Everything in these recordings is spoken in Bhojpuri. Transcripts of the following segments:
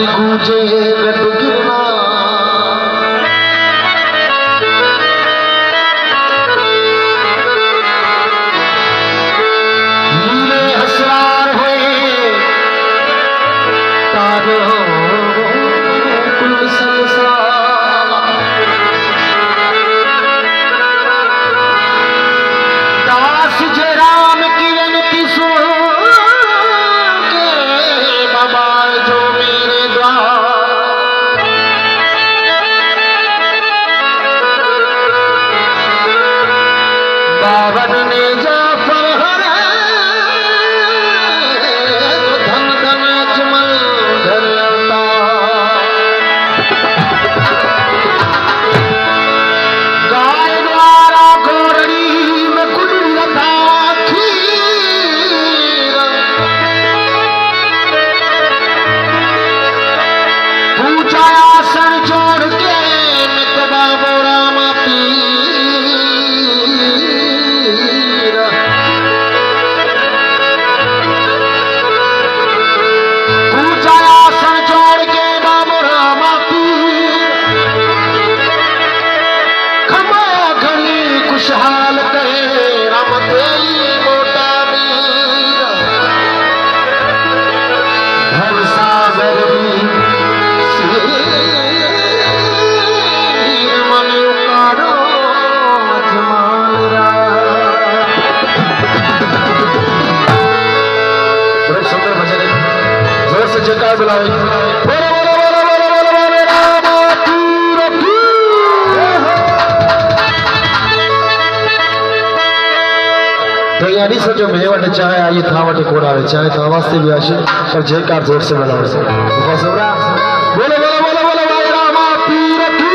हरी गूंजे गट गिरना नीले हसवार हुए तारो कुल संसार दास जे राम की अनति सुन के बाबा जो मेरे द्वार बावन ने जा पर हरे तो धन धन अजमल धरता गाय द्वारा गोरड़ी में कुड़ता खीर पूजा आसन जोड़ के मितवा बोरामा पीर पूजा आसन जोड़ के बाबू रामा पीर खमा घड़ी खुशहाल कहे राम तेरी मोटा मीर भव सागर मन उकारो अजमाल रा बड़े सुंदर भजन है जोर से जयकार बुलाओ बोलो बोलो बोलो बोलो बोलो बोलो राम तीर की तो यानी से जो मैं वट चाहे आई था वट कोड़ा है चाहे तो आवाज से भी आशे और जयकार जोर से बुलाओ से बोलो बोलो बोलो बोलो भाई राम तीर की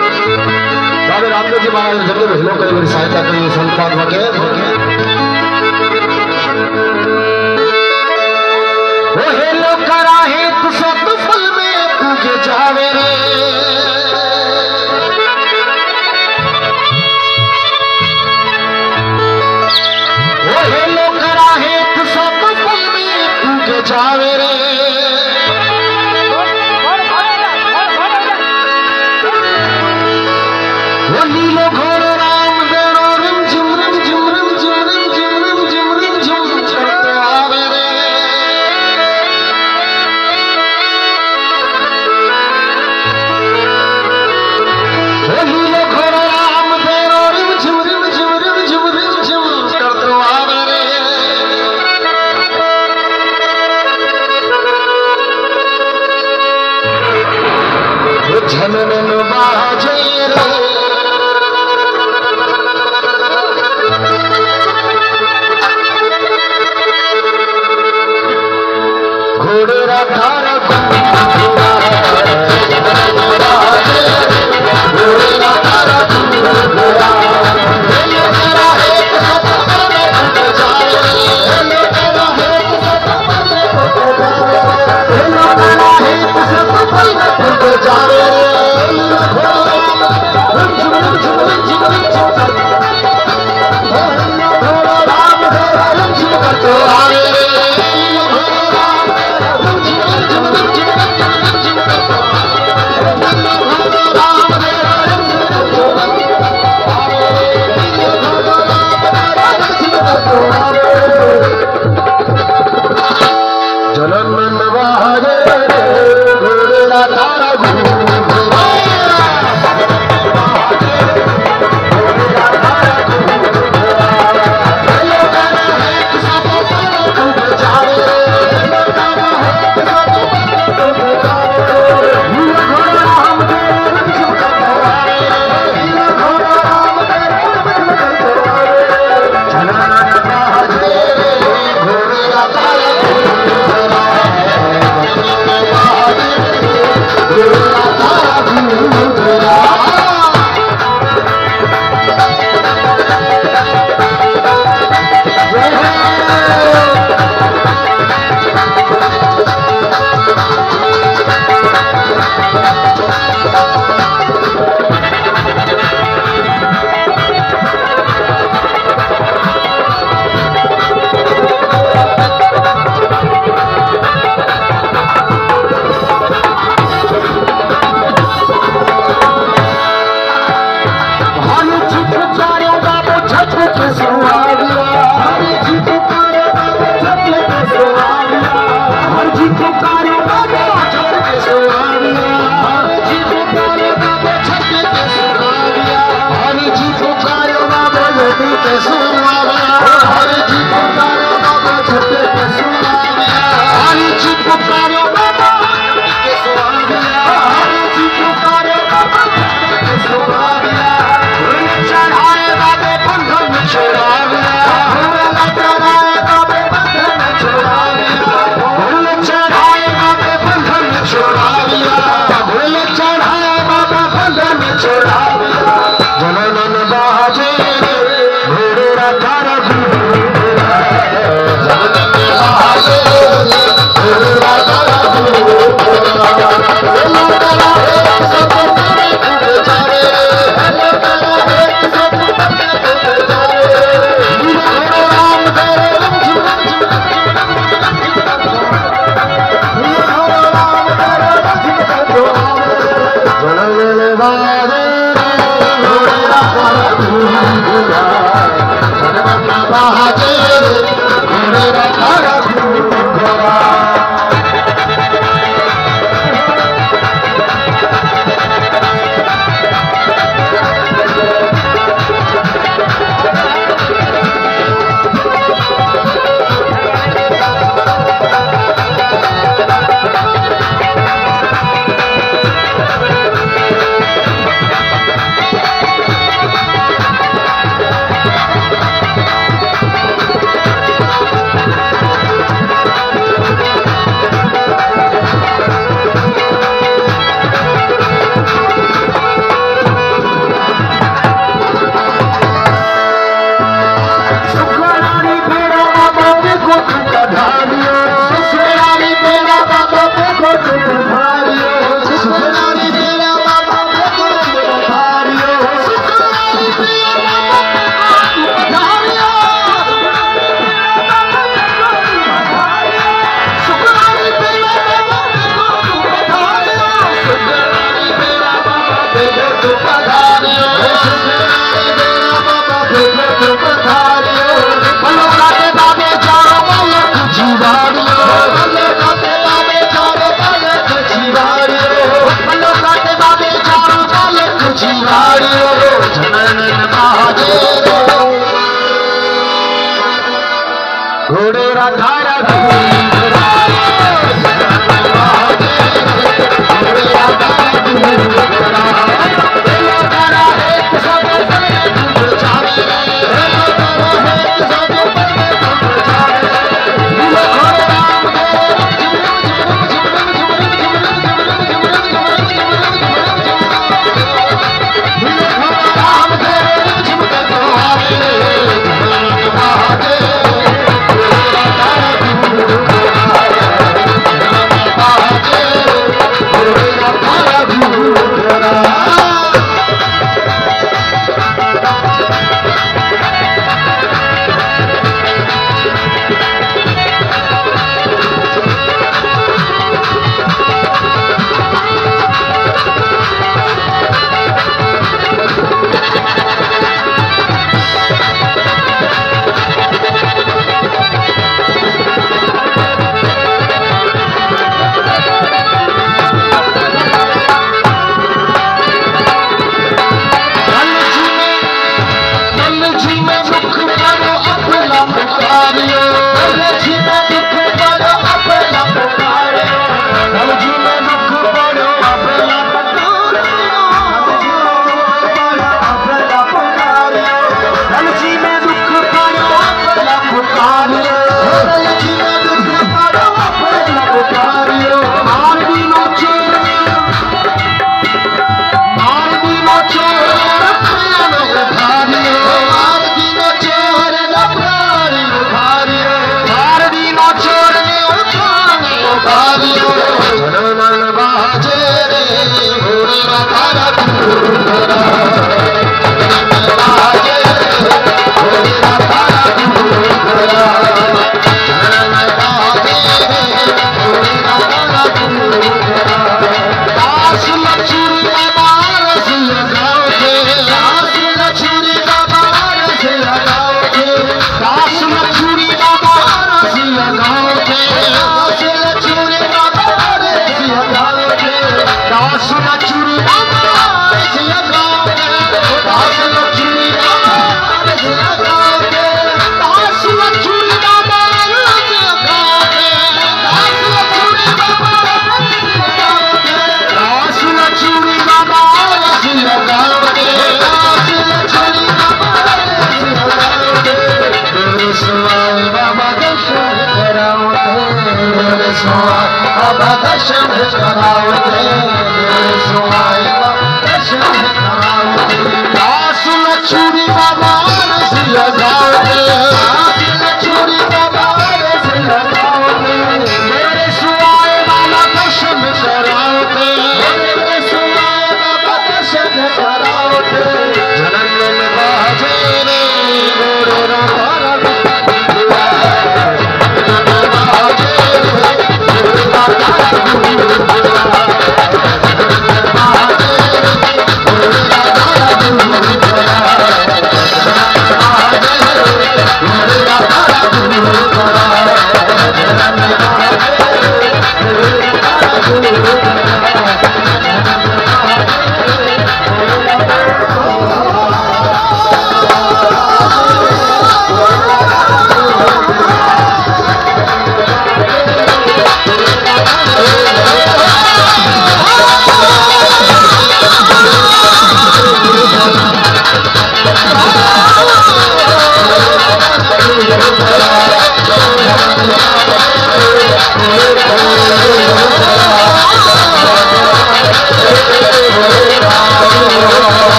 बाबा रामदेव जी महाराज ने जब भेलो कई मेरी सहायता करी संतान वके वो हेलो कराहे तो सत फल में पूजे जावे रे वो हेलो कराहे तो सत फल में पूजे जावे रे वो नीलो घोड़ो राम देनो रिम झिम रिम झिम रिम झिम रिम झिम रिम झिम रिम झिम करते आवे रे के सुनाविया हरि जी पुकारो बाबा छते के सुनाविया हरि जी पुकारो बाबा छते के सुनाविया हरि जी पुकारो बाबा छते के सुनाविया फूल चढ़ाए बाबे बंधन छुड़ाविया फूल चढ़ाए बाबे बंधन छुड़ाविया फूल चढ़ाए बाबे बंधन छुड़ाविया फूल चढ़ाए बाबा बंधन छुड़ाविया जनन बाजे घोड़े रखा रखू जनन बाजे घोड़े रखा घोड़े रखा रखू